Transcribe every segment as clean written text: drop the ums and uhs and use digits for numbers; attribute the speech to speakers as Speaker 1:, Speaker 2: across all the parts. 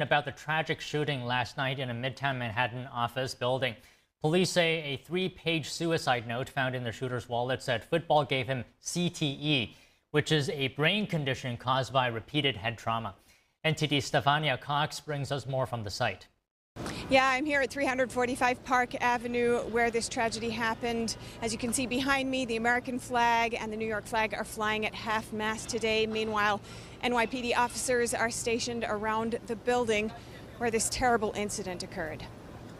Speaker 1: About the tragic shooting last night in a Midtown Manhattan office building. Police say a 3-page suicide note found in the shooter's wallet said football gave him CTE, which is a brain condition caused by repeated head trauma. NTD Stefania Cox brings us more from the site.
Speaker 2: Yeah, I'm here at 345 Park Avenue where this tragedy happened. As you can see behind me, the American flag and the New York flag are flying at half-mast today. Meanwhile, NYPD officers are stationed around the building where this terrible incident occurred.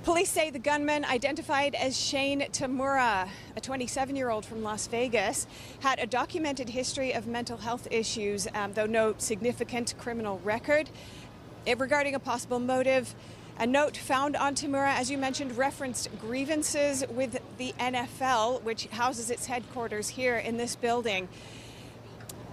Speaker 2: Police say the gunman, identified as Shane Tamura, a 27-year-old from Las Vegas, had a documented history of mental health issues, though no significant criminal record. Regarding a possible motive, a note found on Tamura, as you mentioned, referenced grievances with the NFL, which houses its headquarters here in this building.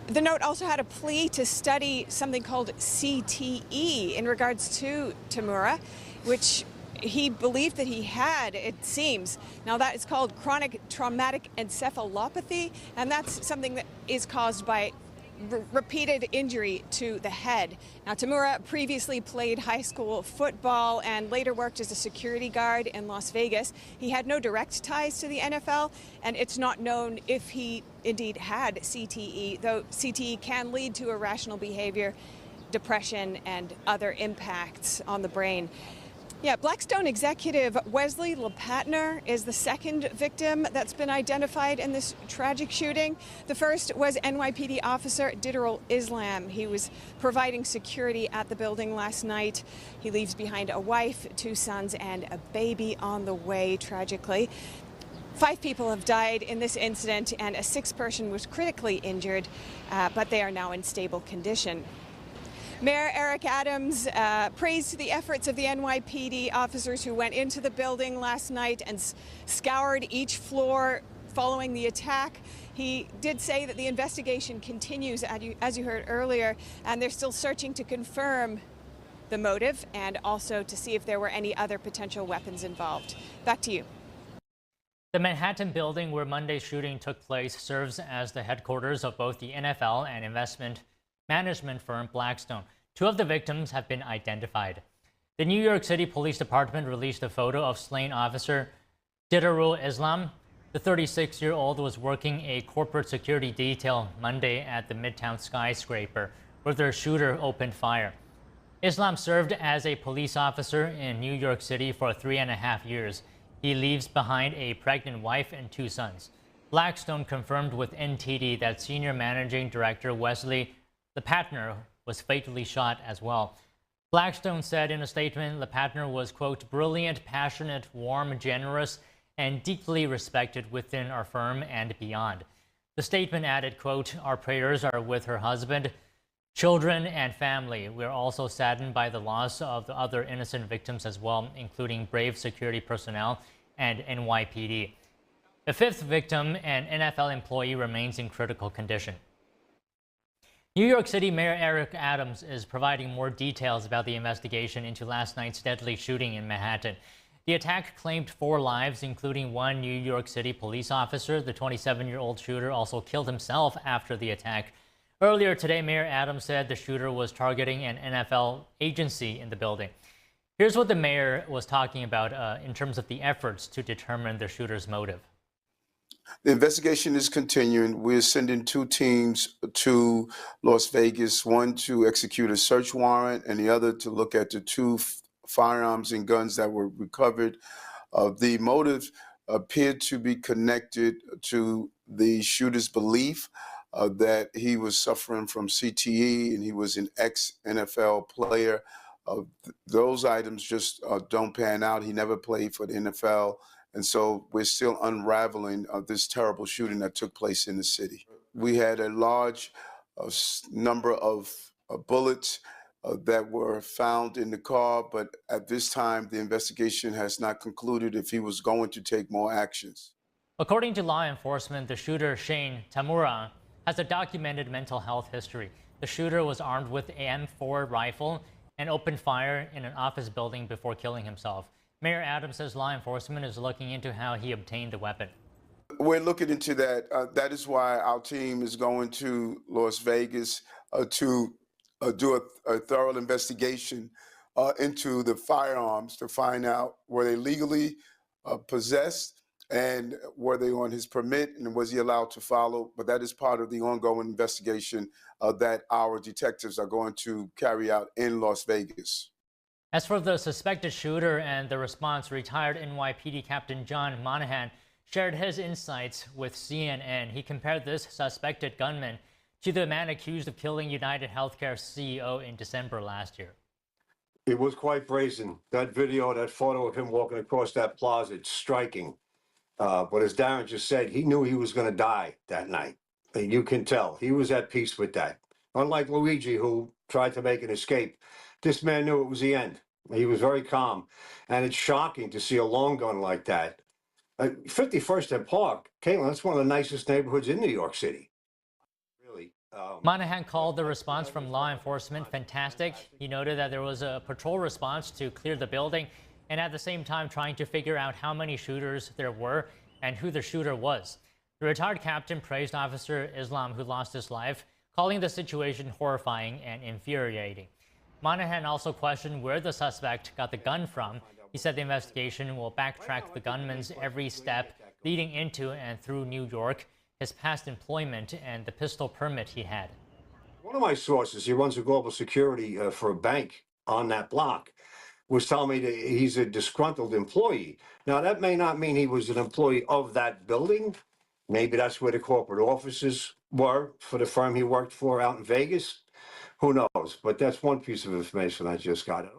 Speaker 2: The note also had a plea to study something called CTE in regards to Tamura, which he believed that he had, it seems. Now that is called chronic traumatic encephalopathy, and that's something that is caused by repeated injury to the head. Now, Tamura previously played high school football and later worked as a security guard in Las Vegas. He had no direct ties to the NFL, and it's not known if he indeed had CTE, though CTE can lead to irrational behavior, depression, and other impacts on the brain. Yeah, Blackstone executive Wesley LePatner is the second victim that's been identified in this tragic shooting. The first was NYPD officer Diderol Islam. He was providing security at the building last night. He leaves behind a wife, 2 sons, and a baby on the way, tragically. 5 people have died in this incident, and a 6th person was critically injured, but they are now in stable condition. Mayor Eric Adams praised the efforts of the NYPD officers who went into the building last night and scoured each floor following the attack. He did say that the investigation continues, as you heard earlier, and they're still searching to confirm the motive and also to see if there were any other potential weapons involved. Back to you.
Speaker 1: The Manhattan building where Monday's shooting took place serves as the headquarters of both the NFL and investment management firm Blackstone. 2 of the victims have been identified. The New York City Police Department released a photo of slain officer Diderol Islam. The 36-year-old was working a corporate security detail Monday at the Midtown skyscraper, where the shooter opened fire. Islam served as a police officer in New York City for 3.5 years. He leaves behind a pregnant wife and 2 sons. Blackstone confirmed with NTD that Senior Managing Director Wesley LePatner was fatally shot as well. Blackstone said in a statement LePatner was, quote, brilliant, passionate, warm, generous, and deeply respected within our firm and beyond. The statement added, quote, our prayers are with her husband, children, and family. We're also saddened by the loss of the other innocent victims as well, including brave security personnel and NYPD. The 5th victim, an NFL employee, remains in critical condition. New York City Mayor Eric Adams is providing more details about the investigation into last night's deadly shooting in Manhattan. The attack claimed 4 lives, including 1 New York City police officer. The 27-year-old shooter also killed himself after the attack. Earlier today, Mayor Adams said the shooter was targeting an NFL agency in the building. Here's what the mayor was talking about in terms of the efforts to determine the shooter's motive.
Speaker 3: The investigation is continuing. We're sending 2 teams to Las Vegas, one to execute a search warrant and the other to look at the 2 firearms and guns that were recovered. The motive appeared to be connected to the shooter's belief that he was suffering from CTE and he was an ex-NFL player. Those items just don't pan out. He never played for the NFL. And so we're still unraveling this terrible shooting that took place in the city. We had a large number of bullets that were found in the car, but at this time, the investigation has not concluded if he was going to take more actions.
Speaker 1: According to law enforcement, the shooter, Shane Tamura, has a documented mental health history. The shooter was armed with an M4 rifle and opened fire in an office building before killing himself. Mayor Adams says law enforcement is looking into how he obtained the weapon.
Speaker 3: We're looking into that. That is why our team is going to Las Vegas to do a thorough investigation into the firearms to find out were they legally possessed and were they on his permit and was he allowed to follow. But that is part of the ongoing investigation that our detectives are going to carry out in Las Vegas.
Speaker 1: As for the suspected shooter and the response, retired NYPD Captain John Monahan shared his insights with CNN. He compared this suspected gunman to the man accused of killing United Healthcare CEO in December last year.
Speaker 4: It was quite brazen. That video, that photo of him walking across that plaza, it's striking. But as Darren just said, he knew he was going to die that night. And you can tell he was at peace with that. Unlike Luigi, who tried to make an escape, this man knew it was the end. He was very calm. And it's shocking to see a long gun like that. 51st and Park, Caitlin, that's one of the nicest neighborhoods in New York City. Really.
Speaker 1: Monahan called the response from law enforcement fantastic. He noted that there was a patrol response to clear the building and at the same time trying to figure out how many shooters there were and who the shooter was. The retired captain praised Officer Islam, who lost his life, calling the situation horrifying and infuriating. Monahan also questioned where the suspect got the gun from. He said the investigation will backtrack the gunman's every step leading into and through New York, his past employment, and the pistol permit he had.
Speaker 4: One of my sources, he runs a global security for a bank on that block, was telling me that he's a disgruntled employee. Now, that may not mean he was an employee of that building. Maybe that's where the corporate offices were for the firm he worked for out in Vegas. Who knows? But that's one piece of information I just got.